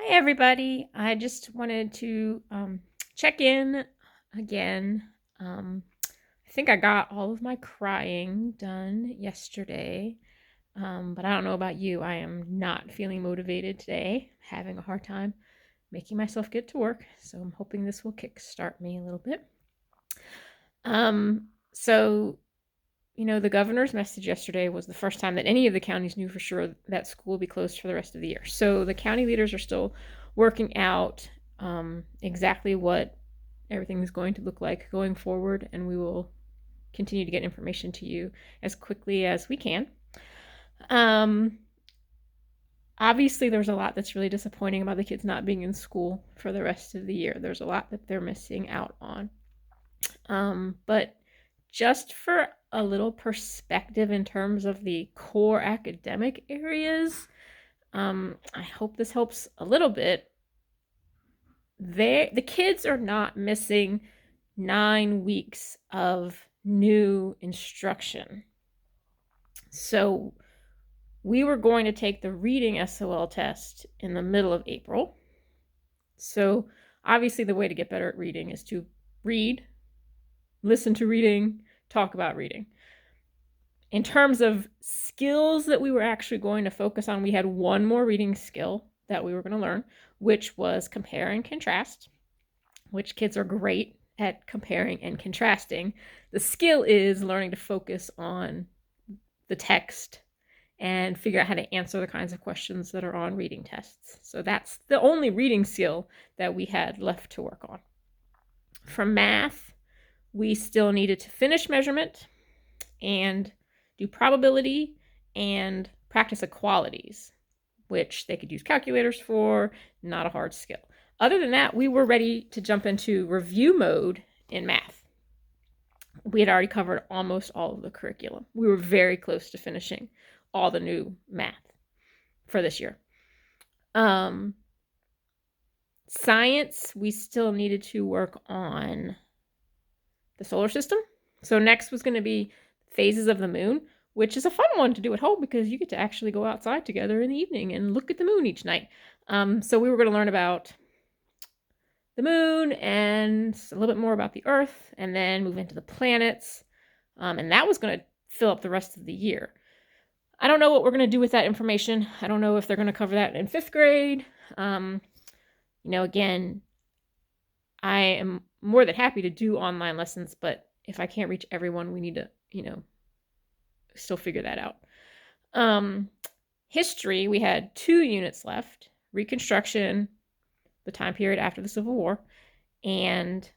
Hi, everybody. I just wanted to check in again. I think I got all of my crying done yesterday, but I don't know about you. I am not feeling motivated today, having a hard time making myself get to work. So I'm hoping this will kickstart me a little bit. So, the governor's message yesterday was the first time that any of the counties knew for sure that school will be closed for the rest of the year. So the county leaders are still working out exactly what everything is going to look like going forward, and we will continue to get information to you as quickly as we can. Um, Obviously, there's a lot that's really disappointing about the kids not being in school for the rest of the year. There's a lot that they're missing out on. But just for a little perspective in terms of the core academic areas, I hope this helps a little bit. The kids are not missing 9 weeks of new instruction. So we were going to take the reading SOL test in the middle of April. So obviously the way to get better at reading is to read, listen to reading, talk about reading. In terms of skills that we were actually going to focus on, we had one more reading skill that we were going to learn, which was compare and contrast, which kids are great at comparing and contrasting. The skill is learning to focus on the text and figure out how to answer the kinds of questions that are on reading tests. So that's the only reading skill that we had left to work on. For math, we still needed to finish measurement and do probability and practice equalities, which they could use calculators for, not a hard skill. Other than that, we were ready to jump into review mode in math. We had already covered almost all of the curriculum. We were very close to finishing all the new math for this year. Science, we still needed to work on the solar system. So next was going to be phases of the moon, which is a fun one to do at home because you get to actually go outside together in the evening and look at the moon each night. So we were going to learn about the moon and a little bit more about the Earth, and then move into the planets. And that was going to fill up the rest of the year. I don't know what we're going to do with that information. I don't know if they're going to cover that in 5th grade. Again, I am more than happy to do online lessons, but if I can't reach everyone, we need to, still figure that out. History, we had 2 units left: Reconstruction, the time period after the Civil War, and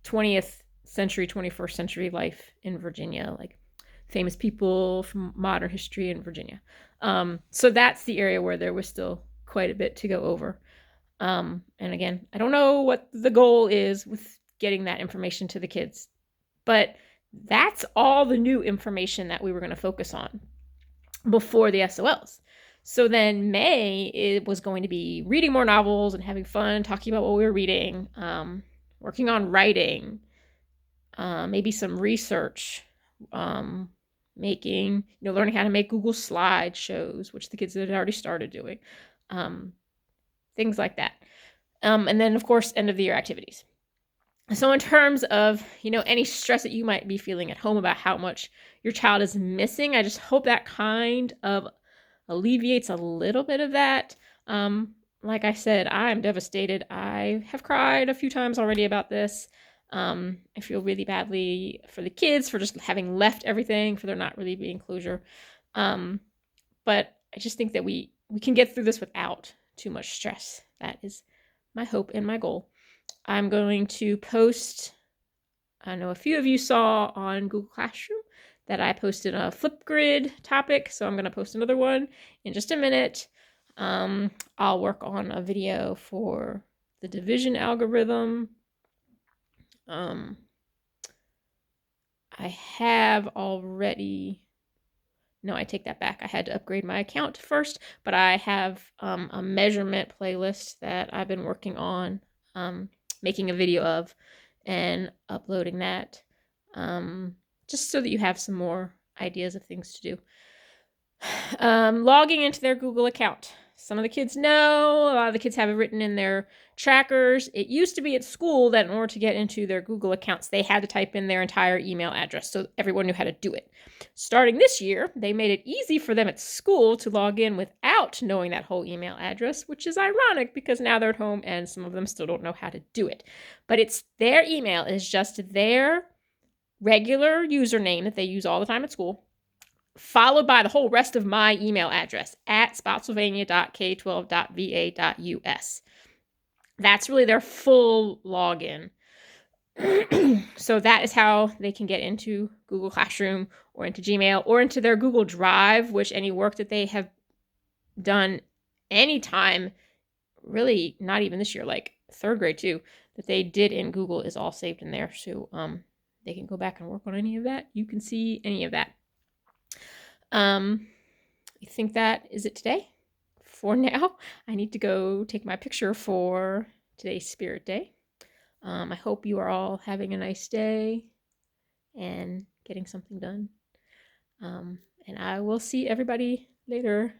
20th century, 21st century life in Virginia, like famous people from modern history in Virginia. So that's the area where there was still quite a bit to go over. And again, I don't know what the goal is with getting that information to the kids, but that's all the new information that we were going to focus on before the SOLs. So then May, it was going to be reading more novels and having fun, talking about what we were reading, working on writing, maybe some research, learning how to make Google slideshows, which the kids had already started doing, things like that. And then, of course, end of the year activities. So in terms of, any stress that you might be feeling at home about how much your child is missing, I just hope that kind of alleviates a little bit of that. Like I said, I'm devastated. I have cried a few times already about this. I feel really badly for the kids for just having left everything, for there not really being closure. But I just think that we can get through this without too much stress. That is my hope and my goal. I'm going to post, I know a few of you saw on Google Classroom that I posted a Flipgrid topic, so I'm going to post another one in just a minute. I'll work on a video for the division algorithm. I have already... No, I take that back. I had to upgrade my account first, but I have a measurement playlist that I've been working on making a video of and uploading that, just so that you have some more ideas of things to do. Logging into their Google account. some of the kids know. A lot of the kids have it written in their trackers. It used to be at school that in order to get into their Google accounts, they had to type in their entire email address so everyone knew how to do it. Starting this year, they made it easy for them at school to log in without knowing that whole email address, which is ironic because now they're at home and some of them still don't know how to do it. But it's their email is just their regular username that they use all the time at school, followed by the whole rest of my email address at spotsylvania.k12.va.us. That's really their full login. So that is how they can get into Google Classroom or into Gmail or into their Google Drive, which any work that they have done anytime, really not even this year, like third grade too, that they did in Google is all saved in there. So they can go back and work on any of that. You can see any of that. I think that is it today. For now, I need to go take my picture for today's Spirit Day. I hope you are all having a nice day and getting something done. And I will see everybody later.